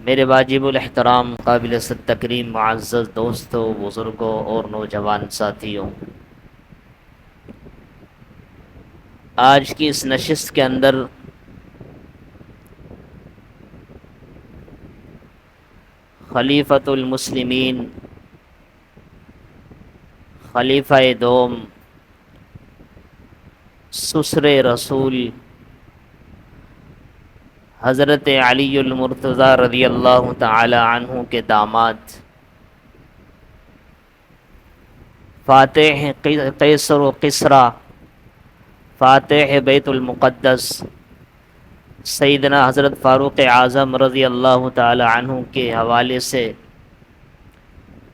میرے واجب الاحترام قابل تکریم معزز دوستوں، بزرگوں اور نوجوان ساتھیوں، آج کی اس نشست کے اندر خلیفۃ المسلمین، خلیفہ دوم، سسر رسول حضرت علی المرتضی رضی اللہ تعالی عنہ کے داماد، فاتح قیصر و قسرا، فاتح بیت المقدس، سیدنا حضرت فاروق اعظم رضی اللہ تعالی عنہ کے حوالے سے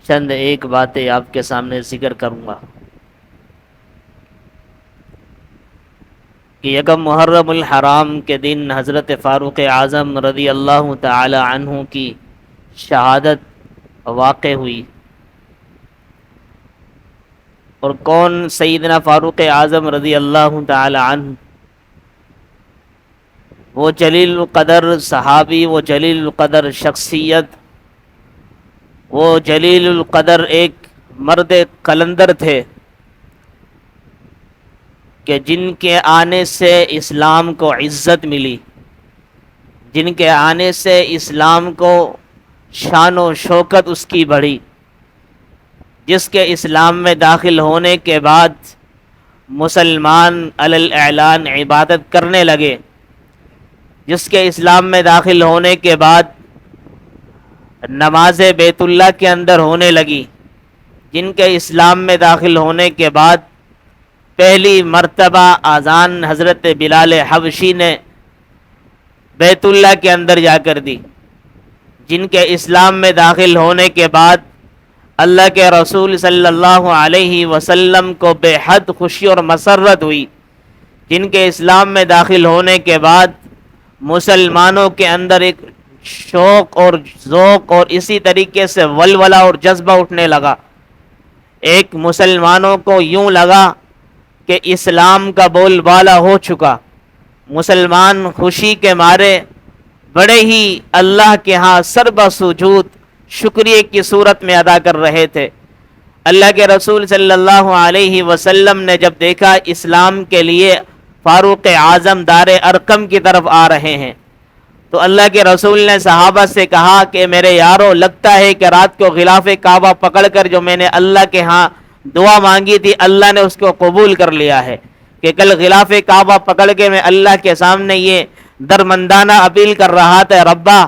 چند ایک باتیں آپ کے سامنے ذکر کروں گا کہ یکم محرم الحرام کے دن حضرت فاروق اعظم رضی اللہ تعالی عنہ کی شہادت واقع ہوئی۔ اور کون سیدنا فاروق اعظم رضی اللہ تعالی عنہ؟ وہ جلیل القدر صحابی، وہ جلیل القدر شخصیت، وہ جلیل القدر ایک مرد قلندر تھے کہ جن کے آنے سے اسلام کو عزت ملی، جن کے آنے سے اسلام کو شان و شوکت اس کی بڑھی، جس کے اسلام میں داخل ہونے کے بعد مسلمان علی الاعلان عبادت کرنے لگے، جس کے اسلام میں داخل ہونے کے بعد نماز بیت اللہ کے اندر ہونے لگی، جن کے اسلام میں داخل ہونے کے بعد پہلی مرتبہ اذان حضرت بلال حبشی نے بیت اللہ کے اندر جا کر دی، جن کے اسلام میں داخل ہونے کے بعد اللہ کے رسول صلی اللہ علیہ وسلم کو بے حد خوشی اور مسرت ہوئی، جن کے اسلام میں داخل ہونے کے بعد مسلمانوں کے اندر ایک شوق اور ذوق اور اسی طریقے سے ولولہ اور جذبہ اٹھنے لگا۔ ایک مسلمانوں کو یوں لگا کہ اسلام کا بول بالا ہو چکا، مسلمان خوشی کے مارے بڑے ہی اللہ کے ہاں سربہ سجود شکریہ کی صورت میں ادا کر رہے تھے۔ اللہ کے رسول صلی اللہ علیہ وسلم نے جب دیکھا اسلام کے لیے فاروق اعظم دار ارقم کی طرف آ رہے ہیں تو اللہ کے رسول نے صحابہ سے کہا کہ میرے یارو، لگتا ہے کہ رات کو غلاف کعبہ پکڑ کر جو میں نے اللہ کے ہاں دعا مانگی تھی اللہ نے اس کو قبول کر لیا ہے، کہ کل غلاف کعبہ پکڑ کے میں اللہ کے سامنے یہ درمندانہ اپیل کر رہا تھا، ربا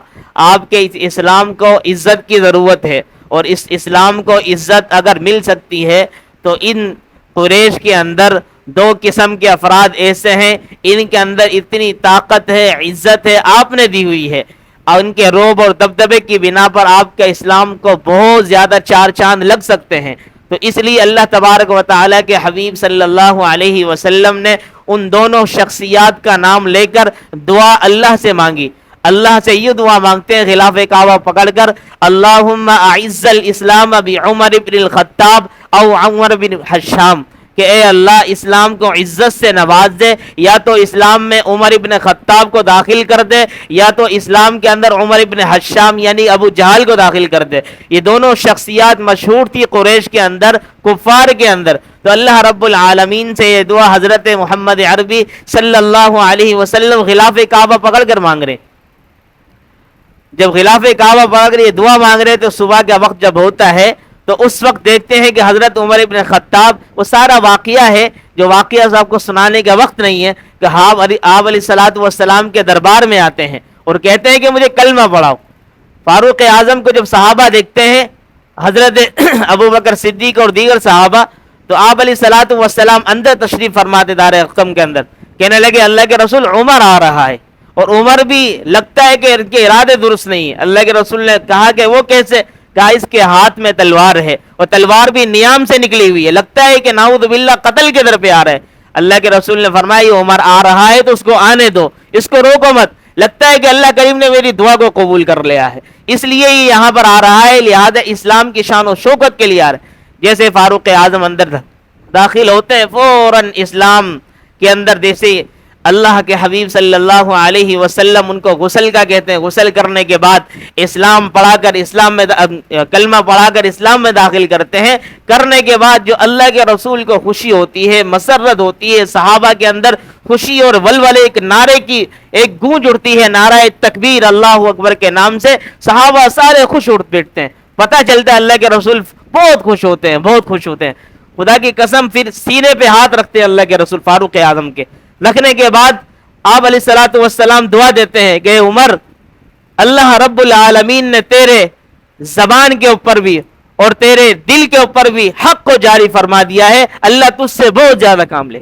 آپ کے اسلام کو عزت کی ضرورت ہے، اور اس اسلام کو عزت اگر مل سکتی ہے تو ان قریش کے اندر دو قسم کے افراد ایسے ہیں، ان کے اندر اتنی طاقت ہے، عزت ہے، آپ نے دی ہوئی ہے، اور ان کے روب اور دبدبے کی بنا پر آپ کے اسلام کو بہت زیادہ چار چاند لگ سکتے ہیں۔ تو اس لیے اللہ تبارک و تعالیٰ کے حبیب صلی اللہ علیہ وسلم نے ان دونوں شخصیات کا نام لے کر دعا اللہ سے مانگی۔ اللہ سے یہ دعا مانگتے ہیں غلاف کعبہ پکڑ کر، اللہم اعز الاسلام بعمر بن الخطاب او عمر بن حشام، کہ اے اللہ اسلام کو عزت سے نواز دے، یا تو اسلام میں عمر ابن خطاب کو داخل کر دے، یا تو اسلام کے اندر عمر ابن حشام یعنی ابو جہل کو داخل کر دے۔ یہ دونوں شخصیات مشہور تھی قریش کے اندر، کفار کے اندر۔ تو اللہ رب العالمین سے یہ دعا حضرت محمد عربی صلی اللہ علیہ وسلم غلاف کعبہ پکڑ کر مانگ رہے۔ جب غلاف کعبہ پکڑ کر یہ دعا مانگ رہے تو صبح کا وقت جب ہوتا ہے تو اس وقت دیکھتے ہیں کہ حضرت عمر ابن خطاب، وہ سارا واقعہ ہے جو واقعہ صاحب کو سنانے کا وقت نہیں ہے، کہ آپ علیہ الصلوۃ والسلام کے دربار میں آتے ہیں اور کہتے ہیں کہ مجھے کلمہ پڑھاؤ۔ فاروق اعظم کو جب صحابہ دیکھتے ہیں، حضرت ابو بکر صدیق اور دیگر صحابہ، تو آپ علیہ الصلوۃ والسلام اندر تشریف فرماتے دار ارقم کے اندر، کہنے لگے اللہ کے رسول عمر آ رہا ہے، اور عمر بھی لگتا ہے کہ ان کے ارادے درست نہیں ہیں۔ اللہ کے رسول نے کہا کہ وہ کیسے؟ کہا اس کے ہاتھ میں تلوار ہے، اور تلوار بھی نیام سے نکلی ہوئی ہے، لگتا ہے کہ نعوذ باللہ قتل کے در پہ آ رہا ہے۔ اللہ کے رسول نے فرمایا یہ عمر آ رہا ہے تو اس کو آنے دو، اس کو روکو مت، لگتا ہے کہ اللہ کریم نے میری دعا کو قبول کر لیا ہے، اس لیے یہ یہاں پر آ رہا ہے، لہذا اسلام کی شان و شوکت کے لیے آ رہا ہے۔ جیسے فاروق اعظم اندر داخل ہوتے ہیں، فوراً اسلام کے اندر جیسے اللہ کے حبیب صلی اللہ علیہ وسلم ان کو غسل کا کہتے ہیں. غسل کرنے کے بعد اسلام پڑھا کر اسلام میں کلمہ پڑھا کر اسلام میں داخل کرتے ہیں. کرنے کے بعد جو اللہ کے رسول کو خوشی ہوتی ہے, مسرت ہوتی ہے, صحابہ کے اندر خوشی اور ولولے, ایک نعرے کی ایک گونج اٹھتی ہے, نعرہ تکبیر اللہ اکبر کے نام سے. صحابہ سارے خوش اٹھ بیٹھتے ہیں, پتہ چلتا ہے اللہ کے رسول بہت خوش ہوتے ہیں, بہت خوش ہوتے ہیں. خدا کی قسم پھر سینے پہ ہاتھ رکھتے ہیں اللہ کے رسول فاروق اعظم کے. رکھنے کے بعد آپ علیہ الصلوۃ والسلام دعا دیتے ہیں کہ عمر, اللہ رب العالمین نے تیرے زبان کے اوپر بھی اور تیرے دل کے اوپر بھی حق کو جاری فرما دیا ہے, اللہ تجھ سے بہت زیادہ کام لے.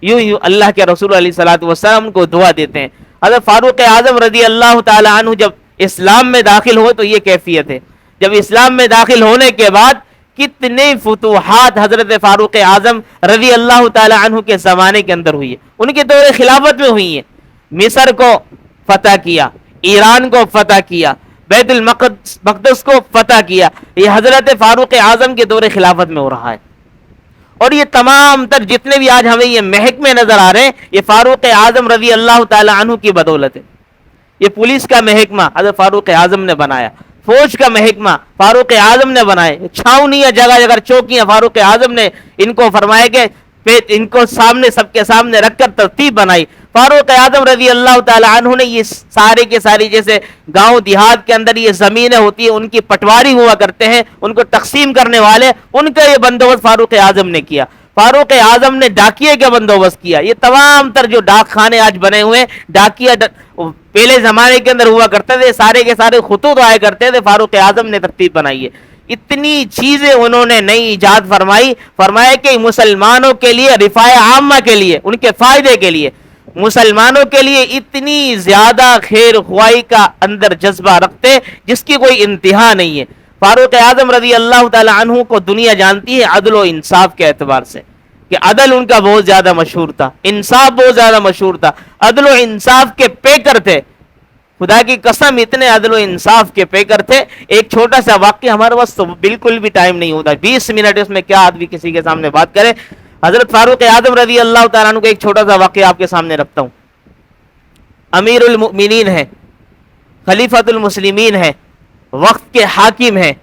یوں اللہ کے رسول علیہ الصلوۃ والسلام کو دعا دیتے ہیں. حضرت فاروق اعظم رضی اللہ تعالی عنہ جب اسلام میں داخل ہوئے تو یہ کیفیت ہے. جب اسلام میں داخل ہونے کے بعد کتنے فتوحات حضرت فاروق اعظم رضی اللہ تعالی عنہ کے زمانے کے اندر ہوئی ہے, ان کے دور خلافت میں ہوئی ہیں. مصر کو فتح کیا, ایران کو فتح کیا, بیت المقدس کو فتح کیا. یہ حضرت فاروق اعظم کے دور خلافت میں ہو رہا ہے. اور یہ تمام تر جتنے بھی آج ہمیں یہ محکمے نظر آ رہے ہیں, یہ فاروق اعظم رضی اللہ تعالی عنہ کی بدولت ہے. یہ پولیس کا محکمہ حضرت فاروق اعظم نے بنایا, فوج کا محکمہ فاروق اعظم نے بنائے, چھاؤنیاں جگہ جگہ چوکیاں فاروق اعظم نے ان کو فرمایا کہ ان کو سامنے سب کے سامنے رکھ کر ترتیب بنائی. فاروق اعظم رضی اللہ تعالی عنہ نے یہ سارے کے ساری, جیسے گاؤں دیہات کے اندر یہ زمینیں ہوتی ہیں ان کی پٹواری ہوا کرتے ہیں, ان کو تقسیم کرنے والے, ان کا یہ بندوبست فاروق اعظم نے کیا. فاروق اعظم نے ڈاکیے کا بندوبست کیا. یہ تمام تر جو ڈاک خانے آج بنے ہوئے, ڈاکیا پہلے زمانے کے اندر ہوا کرتے تھے, سارے کے سارے خطوط آئے کرتے تھے, فاروق اعظم نے ترتیب بنائی ہے. اتنی چیزیں انہوں نے نئی ایجاد فرمائی, فرمایا کہ مسلمانوں کے لیے, رفاع عامہ کے لیے, ان کے فائدے کے لیے, مسلمانوں کے لیے اتنی زیادہ خیر خواہی کا اندر جذبہ رکھتے جس کی کوئی انتہا نہیں ہے. فاروق اعظم رضی اللہ تعالی عنہ کو دنیا جانتی ہے عدل و انصاف کے اعتبار سے, کہ عدل ان کا بہت زیادہ مشہور تھا, انصاف بہت زیادہ مشہور تھا, عدل و انصاف کے پیکر تھے. خدا کی قسم اتنے عدل و انصاف کے پیکر تھے. ایک چھوٹا سا واقعہ, ہمارے پاس تو بالکل بھی ٹائم نہیں ہوتا, 20 منٹ اس میں کیا آدمی کسی کے سامنے بات کرے. حضرت فاروق اعظم رضی اللہ تعالیٰ عنہ کو ایک چھوٹا سا واقعہ آپ کے سامنے رکھتا ہوں. امیر المؤمنین ہے, خلیفۃ المسلمین ہے, وقت کے حاکم ہیں.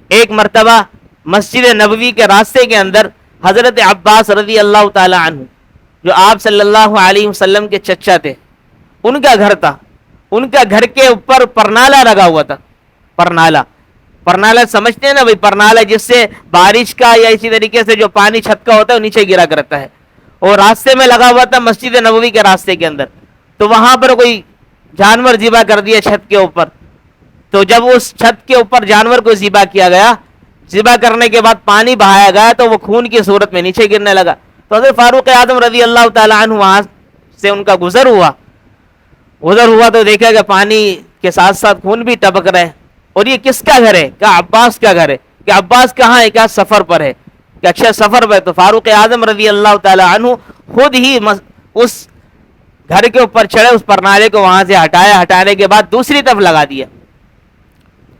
ایک مرتبہ مسجد نبوی کے راستے کے اندر حضرت عباس رضی اللہ تعالی عنہ, جو آپ صلی اللہ علیہ وسلم کے چچا تھے, ان کا گھر تھا. ان کا گھر کے اوپر پرنالا لگا ہوا تھا. پرنالا سمجھتے ہیں نا بھائی, پرنالا جس سے بارش کا یا اسی طریقے سے جو پانی چھت کا ہوتا ہے وہ نیچے گرا کرتا ہے, اور راستے میں لگا ہوا تھا مسجد نبوی کے راستے کے اندر. تو وہاں پر کوئی جانور ذبح کر دیا چھت کے اوپر. تو جب اس چھت کے اوپر جانور کو ذبح کیا گیا, ذبح کرنے کے بعد پانی بہایا گیا تو وہ خون کی صورت میں نیچے گرنے لگا. تو حضرت فاروق اعظم رضی اللہ تعالی عنہ وہاں سے ان کا گزر ہوا تو دیکھا کہ پانی کے ساتھ ساتھ خون بھی ٹپک رہا ہے. اور یہ کس کا گھر ہے؟ کہا عباس کا گھر ہے. کہ عباس کہاں ہے؟ کہا سفر پر ہے. کہ اچھا سفر پر. تو فاروق اعظم رضی اللہ تعالی عنہ خود ہی اس گھر کے اوپر چڑھے, اس پرنالے کو وہاں سے ہٹایا, ہٹانے کے بعد دوسری طرف لگا دیا.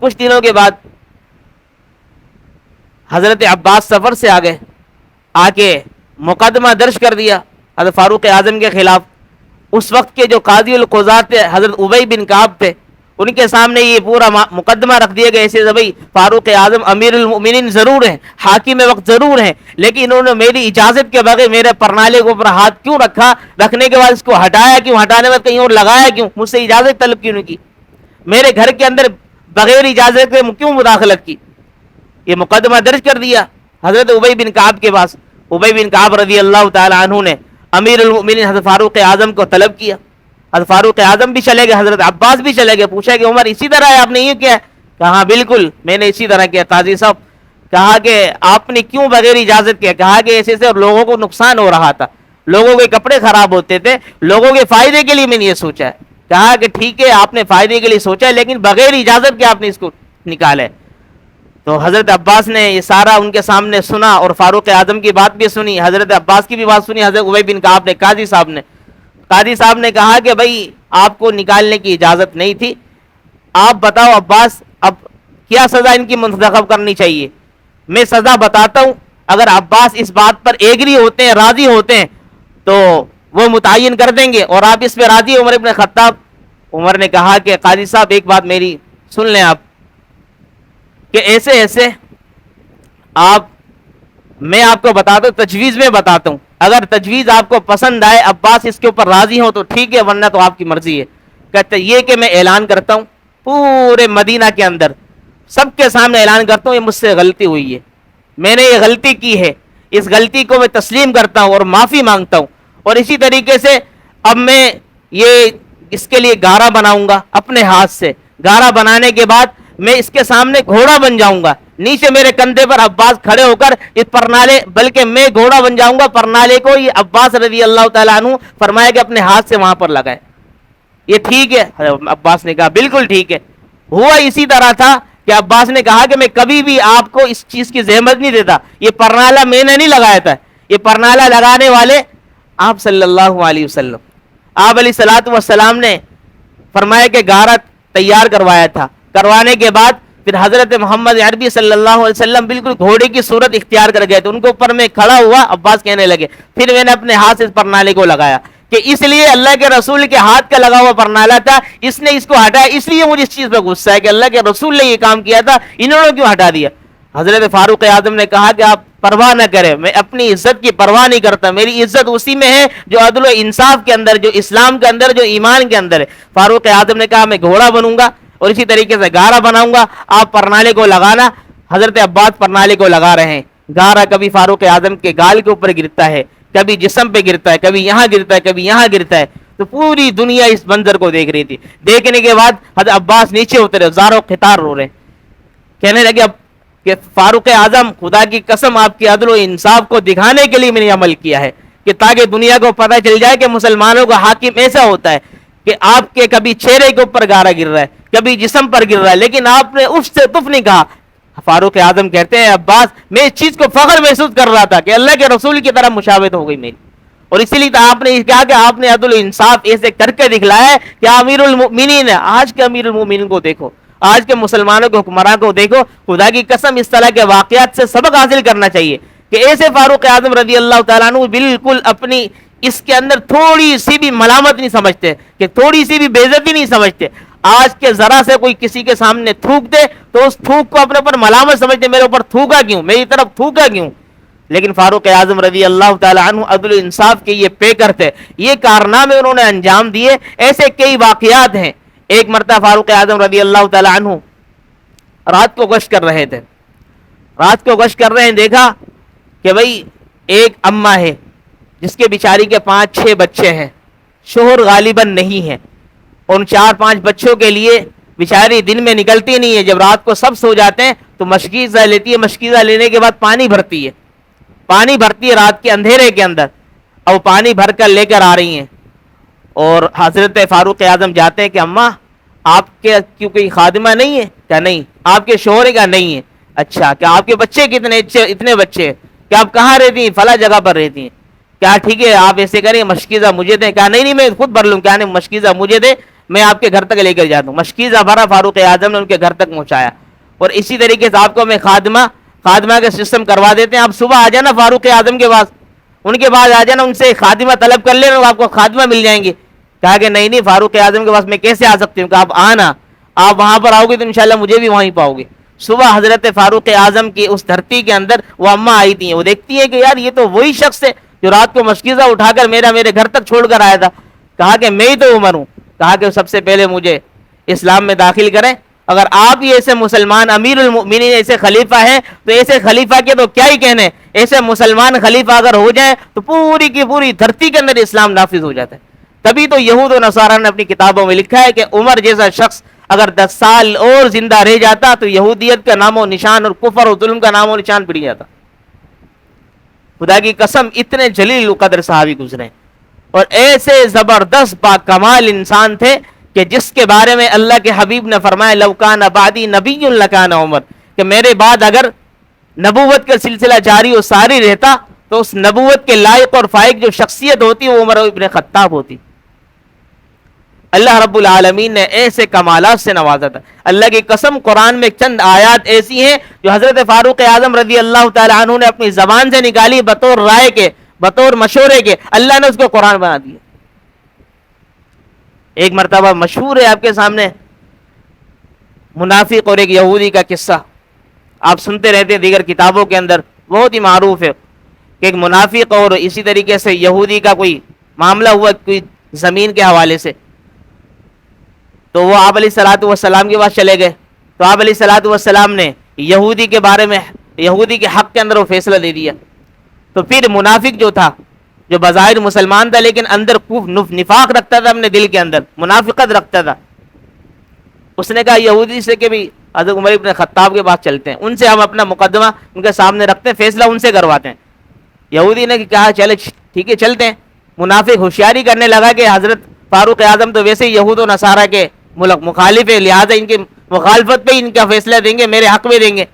کچھ دنوں کے بعد حضرت عباس سفر سے آگے آ کے مقدمہ درج کر دیا حضرت فاروق اعظم کے خلاف. اس وقت کے جو قاضی القضات حضرت ابی بن کعب تھے, ان کے سامنے یہ پورا مقدمہ رکھ دیا گیا. ایسے بھائی فاروق اعظم امیر المؤمنین ضرور ہیں, حاکم وقت ضرور ہیں, لیکن انہوں نے میری اجازت کے بغیر میرے پرنالے کے اوپر ہاتھ کیوں رکھا, رکھنے کے بعد اس کو ہٹایا کیوں, ہٹانے بعد کہیں اور لگایا کیوں, مجھ سے اجازت طلب کیوں نہیں کی, میرے گھر کے اندر بغیر اجازت کے کیوں مداخلت کی. یہ مقدمہ درج کر دیا حضرت ابی بن کعب کے پاس. ابی بن کعب رضی اللہ تعالی عنہ نے امیر المؤمنین حضرت فاروق اعظم کو طلب کیا. حضرت فاروق اعظم بھی چلے گئے, حضرت عباس بھی چلے گئے. پوچھا کہ عمر اسی طرح ہے, آپ نے یہ کیا ہے؟ کہا بالکل میں نے اسی طرح کیا قاضی صاحب. کہا کہ آپ نے کیوں بغیر اجازت کیا؟ کہا کہ ایسے سے لوگوں کو نقصان ہو رہا تھا, لوگوں کے کپڑے خراب ہوتے تھے, لوگوں کے فائدے کے لیے میں نے یہ سوچا ہے. کہا کہ ٹھیک ہے آپ نے فائدے کے لیے سوچا ہے, لیکن بغیر اجازت کے آپ نے اس کو نکالا ہے. تو حضرت عباس نے یہ سارا ان کے سامنے سنا, اور فاروق اعظم کی بات بھی سنی, حضرت عباس کی بھی بات سنی. حضرت ابی بن کعب نے قاضی صاحب نے کہا کہ بھائی آپ کو نکالنے کی اجازت نہیں تھی, آپ بتاؤ عباس اب کیا سزا ان کی منتخب کرنی چاہیے. میں سزا بتاتا ہوں, اگر عباس اس بات پر ایگری ہوتے ہیں, راضی ہوتے ہیں, تو وہ متعین کر دیں گے اور آپ اس پہ راضی عمر ابن خطاب؟ عمر نے کہا کہ قاضی صاحب ایک بات میری سن لیں آپ، کہ ایسے ایسے آپ، میں آپ کو بتاتا ہوں، تجویز میں بتاتا ہوں، اگر تجویز آپ کو پسند آئے، عباس اس کے اوپر راضی ہو تو ٹھیک ہے، ورنہ تو آپ کی مرضی ہے۔ کہتے یہ کہ میں اعلان کرتا ہوں پورے مدینہ کے اندر سب کے سامنے اعلان کرتا ہوں یہ مجھ سے غلطی ہوئی ہے، میں نے یہ غلطی کی ہے، اس غلطی کو میں تسلیم کرتا ہوں اور معافی مانگتا ہوں، اور اسی طریقے سے اب میں یہ اس کے لیے گارا بناؤں گا اپنے ہاتھ سے، گارا بنانے کے بعد میں اس کے سامنے گھوڑا بن جاؤں گا، نیچے میرے کندھے پر عباس کھڑے ہو کر اس پرنالے، بلکہ میں گھوڑا بن جاؤں گا، پرنالے کو یہ عباس رضی اللہ تعالیٰ عنہ فرمایا کہ اپنے ہاتھ سے وہاں پر لگائے۔ یہ ٹھیک ہے؟ عباس نے کہا بالکل ٹھیک ہے۔ ہوا اسی طرح تھا کہ عباس نے کہا کہ میں کبھی بھی آپ کو اس چیز کی زحمت نہیں دیتا، یہ پرنالہ میں نے نہیں لگایا تھا، یہ پرنالہ لگانے والے آپ صلی اللہ علیہ وسلم، آپ علیہ الصلوۃ والسلام نے فرمایا کہ گارا تیار کروایا تھا، کروانے کے بعد پھر حضرت محمد عربی صلی اللہ علیہ وسلم بالکل گھوڑے کی صورت اختیار کر گئے تھے، ان کے اوپر میں کھڑا ہوا، عباس کہنے لگے پھر میں نے اپنے ہاتھ سے اس پرنالے کو لگایا کہ اس لیے اللہ کے رسول کے ہاتھ کا لگا ہوا پرنالہ تھا، اس نے اس کو ہٹایا، اس لیے مجھے اس چیز پہ غصہ ہے کہ اللہ کے رسول نے یہ کام کیا تھا، انہوں نے کیوں ہٹا دیا؟ حضرت فاروق اعظم نے کہا کہ آپ پرواہ نہ کریں، میں اپنی عزت کی پرواہ نہیں کرتا، میری عزت اسی میں ہے جو عدل و انصاف کے اندر، جو اسلام کے اندر، جو ایمان کے اندر ہے۔ فاروق اعظم نے کہا میں گھوڑا بنوں گا اور اسی طریقے سے گارا بناؤں گا، آپ پرنالے کو لگانا۔ حضرت عباس پرنالے کو لگا رہے ہیں، گارا کبھی فاروق اعظم کے گال کے اوپر گرتا ہے، کبھی جسم پہ گرتا ہے، کبھی یہاں گرتا ہے، کبھی یہاں گرتا ہے، تو پوری دنیا اس منظر کو دیکھ رہی تھی۔ دیکھنے کے بعد حضرت عباس نیچے اترے، زاروں خطار رو رہے، کہنے لگے اب کہ فاروق اعظم خدا کی قسم آپ کی عدل و انصاف کو دکھانے کے لیے میں نے عمل کیا ہے، کہ تاکہ دنیا کو پتہ چل جائے کہ مسلمانوں کا حاکم ایسا ہوتا ہے کہ آپ کے کبھی چہرے کے اوپر گارا گر رہا ہے، کبھی جسم پر گر رہا ہے، لیکن آپ نے اف سے تف نہیں کہا۔ فاروق اعظم کہتے ہیں عباس میں اس چیز کو فخر محسوس کر رہا تھا کہ اللہ کے رسول کی طرح مشابہت ہو گئی میری، اور اسی لیے آپ نے کہا کہ آپ نے عدل و انصاف ایسے کر کے دکھلایا ہے کہ امیر المؤمنین ہے۔ آج کے امیر المؤمنین کو دیکھو، آج کے مسلمانوں کے حکمراں کو دیکھو، خدا کی قسم اس طرح کے واقعات سے سبق حاصل کرنا چاہیے کہ ایسے فاروق اعظم رضی اللہ تعالیٰ عنہ بالکل اپنی اس کے اندر تھوڑی سی بھی ملامت نہیں سمجھتے، کہ تھوڑی سی بھی بے عزتی نہیں سمجھتے۔ آج کے ذرا سے کوئی کسی کے سامنے تھوک دے تو اس تھوک کو اپنے اوپر ملامت سمجھتے، میرے اوپر تھوکا کیوں، میری طرف تھوکا کیوں؟ لیکن فاروق اعظم رضی اللہ تعالی عنہ عدل و انصاف کے یہ پیکر تھے، یہ کارنامے انہوں نے انجام دیے۔ ایسے کئی واقعات ہیں۔ ایک مرتبہ فاروق اعظم رضی اللہ تعالی عنہ رات کو گشت کر رہے تھے، رات کو گشت کر رہے ہیں، دیکھا کہ بھئی ایک اماں ہے جس کے بیچاری کے 5-6 بچے ہیں، شوہر غالباً نہیں ہے، ان 4-5 بچوں کے لیے بیچاری دن میں نکلتی نہیں ہے، جب رات کو سب سو جاتے ہیں تو مشکیزہ لیتی ہے، مشکیزہ لینے کے بعد پانی بھرتی ہے، پانی بھرتی ہے رات کے اندھیرے کے اندر، اور وہ پانی بھر کر لے کر آ رہی ہیں، اور حضرت فاروق اعظم جاتے ہیں کہ اماں آپ کے کیوں کوئی خادمہ نہیں ہے؟ کیا نہیں؟ آپ کے شوہر کا نہیں ہے؟ اچھا، کیا آپ کے بچے کتنے؟ اتنے بچے، کیا آپ کہاں رہتی ہیں؟ فلاں جگہ پر رہتی ہیں، کیا ٹھیک ہے آپ ایسے کریں مشکیزہ مجھے دیں؟ کیا نہیں میں خود بھر لوں، کیا نہیں مشکیزہ مجھے دے، میں آپ کے گھر تک لے کر جاتا ہوں۔ مشکیزہ بھرا، فاروق اعظم نے ان کے گھر تک پہنچایا، اور اسی طریقے سے آپ کو میں خادمہ کا سسٹم کروا دیتے ہیں، آپ صبح آ جانا فاروق اعظم کے پاس، ان کے بعد آ جانا، ان سے خادمہ طلب کر لینا، آپ کو خادمہ مل جائیں گے۔ کہا کہ نہیں فاروق اعظم کے پاس میں کیسے آ سکتی ہوں؟ کہ آپ آنا، آپ وہاں پر آؤ گے تو انشاءاللہ مجھے بھی وہیں پاؤ گے۔ صبح حضرت فاروق اعظم کی اس دھرتی کے اندر وہ اماں آئی تھی، وہ دیکھتی ہے کہ یار یہ تو وہی شخص ہے جو رات کو مشکیزہ اٹھا کر میرے گھر تک چھوڑ کر آیا تھا۔ کہا کہ میں ہی تو عمر ہوں۔ کہا کہ سب سے پہلے مجھے اسلام میں داخل کریں، اگر آپ ہی ایسے مسلمان امیر المؤمنین ایسے خلیفہ ہیں تو ایسے خلیفہ کے تو کیا ہی کہنے، ایسے مسلمان خلیفہ اگر ہو جائیں تو پوری کی پوری دھرتی کے اندر اسلام نافذ ہو جاتا ہے۔ تبھی تو یہود و نصارہ نے اپنی کتابوں میں لکھا ہے کہ عمر جیسا شخص اگر 10 سال اور زندہ رہ جاتا تو یہودیت کا نام و نشان اور کفر و ظلم کا نام و نشان پڑ جاتا۔ خدا کی قسم اتنے جلیل قدر صحابی گزرے، اور ایسے زبردست با کمال انسان تھے کہ جس کے بارے میں اللہ کے حبیب نے فرمایا لو کان بعدی نبی لکان عمر، کہ میرے بعد اگر نبوت کا سلسلہ جاری و ساری رہتا تو اس نبوت کے لائق اور فائق جو شخصیت ہوتی وہ عمر ابن خطاب ہوتی۔ اللہ رب العالمین نے ایسے کمالات سے نوازا تھا۔ اللہ کی قسم قرآن میں چند آیات ایسی ہیں جو حضرت فاروق اعظم رضی اللہ تعالی عنہ نے اپنی زبان سے نکالی بطور رائے کے، بطور مشورے کے اللہ نے اس کو قرآن بنا دیا. ایک مرتبہ مشہور ہے آپ کے سامنے منافق اور ایک یہودی کا قصہ، آپ سنتے رہتے ہیں دیگر کتابوں کے اندر، بہت ہی معروف ہے کہ ایک منافق اور اسی طریقے سے یہودی کا کوئی معاملہ ہوا کوئی زمین کے حوالے سے. تو وہ آپ علیہ الصلوۃ والسلام کے پاس چلے گئے، تو آپ علیہ الصلوۃ والسلام نے یہودی کے بارے میں یہودی کے حق کے اندر وہ فیصلہ دے دیا. تو پھر منافق جو تھا، جو بظاہر مسلمان تھا لیکن اندر نفاق رکھتا تھا، اپنے دل کے اندر منافقت رکھتا تھا، اس نے کہا یہودی سے کہ بھی حضرت عمر ابن خطاب کے پاس چلتے ہیں، ان سے ہم اپنا مقدمہ ان کے سامنے رکھتے ہیں، فیصلہ ان سے کرواتے ہیں. یہودی نے کہا چلے ٹھیک ہے چلتے ہیں. منافق ہوشیاری کرنے لگا کہ حضرت فاروق اعظم تو ویسے ہی یہود و نصارہ کے مخالف ہے، لہٰذا ان کی مخالفت پہ ان کا فیصلہ دیں گے، میرے حق میں دیں گے.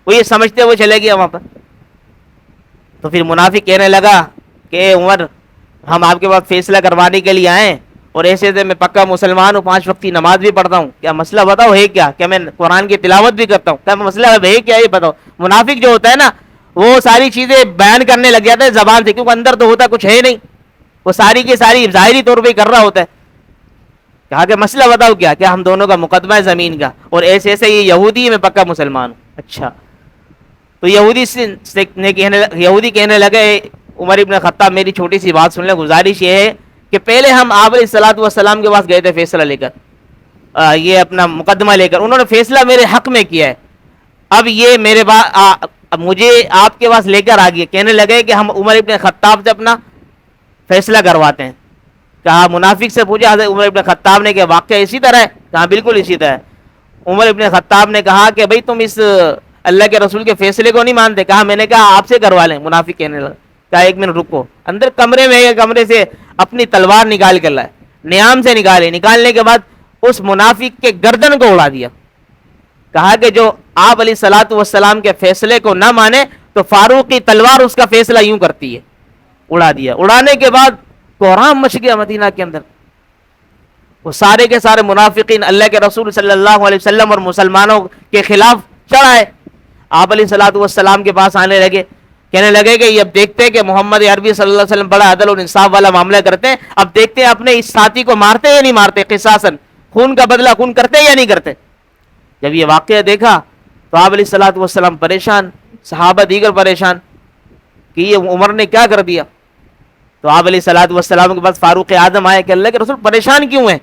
وہ یہ سمجھتے ہوئے چلے گیا وہاں پر. تو پھر منافق کہنے لگا کہ عمر ہم آپ کے پاس فیصلہ کروانے کے لیے آئے اور ایسے میں پکا مسلمان ہوں، 5 وقت کی نماز بھی پڑھتا ہوں، کیا مسئلہ بتاؤ ہے کیا میں قرآن کی تلاوت بھی کرتا ہوں، کیا مسئلہ ہے کیا یہ بتاؤ. منافق جو ہوتا ہے نا وہ ساری چیزیں بیان کرنے لگ جاتا ہے زبان سے، کیونکہ اندر تو ہوتا کچھ ہے نہیں، وہ ساری کی ساری ظاہری طور پہ کر رہا ہوتا ہے. کہا کہ مسئلہ بتاؤ کیا ہم دونوں کا مقدمہ ہے زمین کا، اور ایسے ایسے یہ یہودی میں پکا مسلمان ہوں. اچھا. تو یہودی کہنے لگے عمر ابن خطاب میری چھوٹی سی بات سن لیں، گزارش یہ ہے کہ پہلے ہم آپ علیہ الصلوۃ والسلام کے پاس گئے تھے فیصلہ لے کر، یہ اپنا مقدمہ لے کر، انہوں نے فیصلہ میرے حق میں کیا ہے، اب یہ میرے مجھے آپ کے پاس لے کر آ گئے، کہنے لگے کہ ہم عمر ابن خطاب سے اپنا فیصلہ کرواتے ہیں. کہا منافق سے پوچھا حضرت عمر ابن خطاب نے کہ واقعہ اسی طرح ہے؟ کہا بالکل اسی طرح ہے. عمر ابن خطاب نے کہا کہ بھئی تم اس اللہ کے رسول کے فیصلے کو نہیں مانتے؟ کہا میں نے کہا آپ سے کروا لیں. منافق کہنے لگا. کہا ایک منٹ رکو، اندر کمرے میں کمرے سے اپنی تلوار نکال کر لائے، نیام سے نکالنے کے بعد اس منافق کے گردن کو اڑا دیا. کہا کہ جو آپ علیہ الصلوۃ والسلام کے فیصلے کو نہ مانے تو فاروق کی تلوار اس کا فیصلہ یوں کرتی ہے. اڑا دیا. اڑانے کے بعد کوہرام مچ گیا مدینہ کے اندر. وہ سارے کے سارے منافقین اللہ کے رسول صلی اللہ علیہ وسلم اور مسلمانوں کے خلاف چڑھ آئے. آپ علیہ الصلوۃ والسلام کے پاس آنے لگے، کہنے لگے کہ یہ اب دیکھتے ہیں کہ محمد عربی صلی اللہ علیہ وسلم بڑا عدل اور انصاف والا معاملہ کرتے ہیں، اب دیکھتے ہیں اپنے اس ساتھی کو مارتے یا نہیں مارتے، قصاصاً خون کا بدلہ خون کرتے یا نہیں کرتے. جب یہ واقعہ دیکھا تو آپ علیہ الصلوۃ والسلام پریشان، صحابہ دیگر پریشان کہ یہ عمر نے کیا کر دیا. تو آپ علیہ الصلوۃ والسلام کے پاس فاروق اعظم آئے کہ اللہ کے رسول پریشان کیوں ہیں،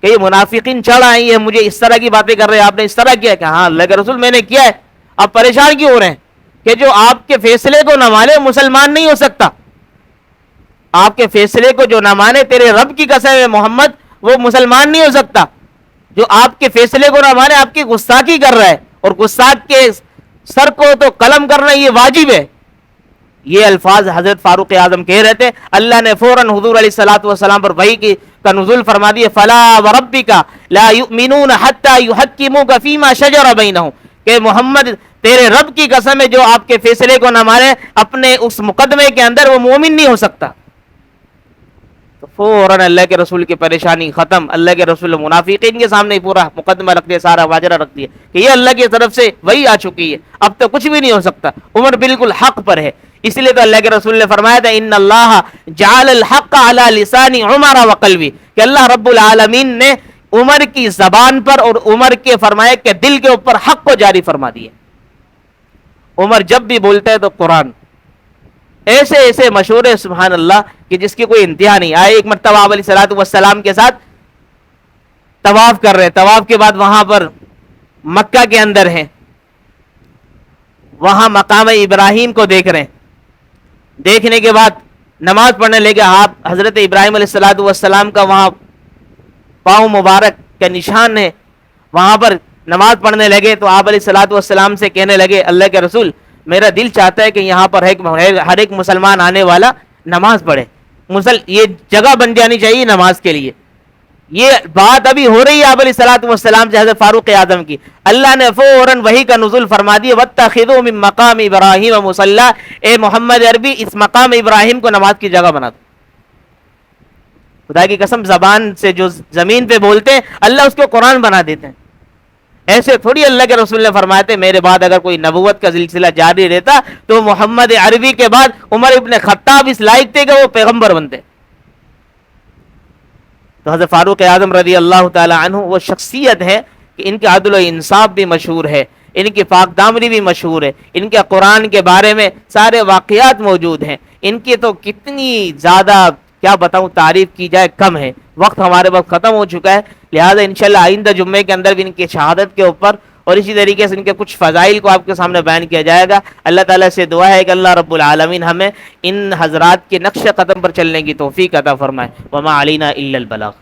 کہ یہ منافقین چڑھ آئی ہیں، مجھے اس طرح کی باتیں کر رہے ہیں، آپ نے اس طرح کیا؟ کہ ہاں اللہ کے رسول میں نے کیا ہے. آپ پریشان کیوں ہو رہے ہیں؟ کہ جو آپ کے فیصلے کو نہ مانے مسلمان نہیں ہو سکتا. آپ کے فیصلے کو جو نہ مانے، تیرے رب کی قسم ہے محمد، وہ مسلمان نہیں ہو سکتا. جو آپ کے فیصلے کو نہ مانے آپ کی گستاخی کر رہا ہے، اور گستاخ کے سر کو تو قلم کرنا یہ واجب ہے. یہ الفاظ حضرت فاروق اعظم کہہ رہے تھے. اللہ نے فوراً حضور علیہ الصلوۃ والسلام پر وحی کا نزول فرما دیے، فلا وربک لا یؤمنون حتی یحکموک فیما شجر بینہم، کہ محمد تیرے رب کی قسم ہے جو آپ کے فیصلے کو نہ مانے اپنے اس مقدمے کے اندر وہ مومن نہیں ہو سکتا. تو فوراً اللہ کے رسول کی پریشانی ختم. اللہ کے رسول منافقین کے سامنے پورا مقدمہ رکھ دیا، سارا واجرہ رکھ دیا کہ یہ اللہ کی طرف سے وہی آ چکی ہے، اب تو کچھ بھی نہیں ہو سکتا. عمر بالکل حق پر ہے. اس لیے تو اللہ کے رسول نے فرمایا تھا ان اللہ جعل الحق علی لسان عمر وقلبی، کہ اللہ رب العالمین نے عمر کی زبان پر اور عمر کے فرمائے کہ دل کے اوپر حق کو جاری فرما دیا. عمر جب بھی بولتا ہے تو قرآن، ایسے ایسے مشورے سبحان اللہ کہ جس کی کوئی انتہا نہیں. آئے ایک مرتبہ آپ علیہ الصلوۃ والسلام کے ساتھ طواف کر رہے، طواف کے بعد وہاں پر مکہ کے اندر ہیں، وہاں مقام ابراہیم کو دیکھ رہے ہیں. دیکھنے کے بعد نماز پڑھنے لے گئے. آپ حضرت ابراہیم علیہ الصلوۃ والسلام کا وہاں پاؤں مبارک کا نشان ہے، وہاں پر نماز پڑھنے لگے. تو آپ علیہ الصلوۃ والسلام سے کہنے لگے اللہ کے رسول میرا دل چاہتا ہے کہ یہاں پر ہر ایک مسلمان آنے والا نماز پڑھے، یہ جگہ بن جانی چاہیے نماز کے لیے. یہ بات ابھی ہو رہی ہے آپ علیہ الصلوۃ والسلام سے حضرت فاروق اعظم کی. اللہ نے فوراً وحی کا نزول فرما دیا واتخذوا من مقام ابراہیم مصلی، اے محمد عربی اس مقام ابراہیم کو نماز کی جگہ بنا دو. خدا کی قسم زبان سے جو زمین پہ بولتے ہیں اللہ اس کو قرآن بنا دیتے ہیں. ایسے تھوڑی اللہ کے رسول نے فرمایا تھے میرے بعد اگر کوئی نبوت کا سلسلہ جاری رہتا تو محمد عربی کے بعد عمر ابن خطاب اس لائق تھے کہ وہ پیغمبر بنتے. تو حضرت فاروق اعظم رضی اللہ تعالی عنہ وہ شخصیت ہے کہ ان کے عدل و انصاف بھی مشہور ہے، ان کی پاک دامنی بھی مشہور ہے، ان کے قرآن کے بارے میں سارے واقعات موجود ہیں. ان کی تو کتنی زیادہ کیا بتاؤں تعریف کی جائے کم ہے. وقت ہمارے وقت ختم ہو چکا ہے، لہٰذا انشاءاللہ آئندہ جمعے کے اندر بھی ان کی شہادت کے اوپر اور اسی طریقے سے ان کے کچھ فضائل کو آپ کے سامنے بیان کیا جائے گا. اللہ تعالیٰ سے دعا ہے کہ اللہ رب العالمین ہمیں ان حضرات کے نقش قدم پر چلنے کی توفیق عطا فرمائے. وما علینا الا البلاغ.